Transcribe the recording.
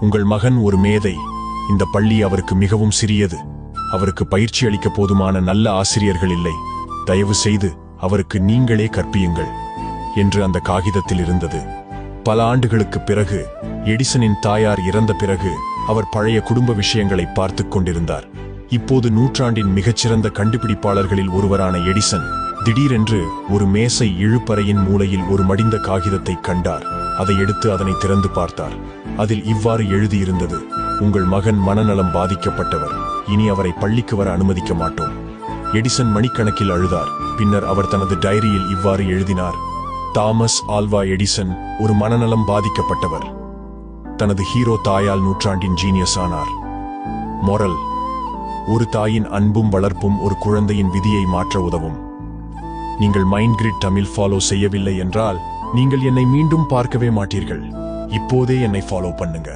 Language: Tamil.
உங்கள் மகன் ஒரு மேதை. இந்த பள்ளி அவருக்கு மிகவும் சிறியது. அவருக்கு பயிற்சி அளிக்க போதுமான நல்ல ஆசிரியர்கள் இல்லை. தயவு செய்து அவருக்கு நீங்களே கற்பியுங்கள் என்று அந்த காகிதத்தில் இருந்தது. பல ஆண்டுகளுக்குப் பிறகு, எடிசனின் தாயார் இறந்த பிறகு அவர் பழைய குடும்ப விஷயங்களை பார்த்துக் கொண்டிருந்தார். இப்போது நூற்றாண்டின் மிகச்சிறந்த கண்டுபிடிப்பாளர்களில் ஒருவரான எடிசன் திடீரென்று ஒரு மேசை இழுப்பறையின் மூலையில் ஒரு மடிந்த காகிதத்தை கண்டார். அதை எடுத்து அதனை திறந்து பார்த்தார். அதில் இவ்வாறு எழுதியிருந்தது: உங்கள் மகன் மனநலம் பாதிக்கப்பட்டவர். இனி அவரை பள்ளிக்கு வர அனுமதிக்க மாட்டோம். எடிசன் மணிக்கணக்கில் அழுதார். பின்னர் அவர் தனது டைரியில் இவ்வாறு எழுதினார்: தாமஸ் ஆல்வா எடிசன் ஒரு மனநலம் பாதிக்கப்பட்டவர். தனது ஹீரோ தாயால் நூற்றாண்டின் ஜீனியஸ் ஆனார். மொரல்: ஒரு தாயின் அன்பும் வளர்ப்பும் ஒரு குழந்தையின் விதியை மாற்ற உதவும். நீங்கள் மைண்ட்கிரிட் தமிழ் ஃபாலோ செய்யவில்லை என்றால் நீங்கள் என்னை மீண்டும் பார்க்கவே மாட்டீர்கள். இப்போதே என்னை ஃபாலோ பண்ணுங்க.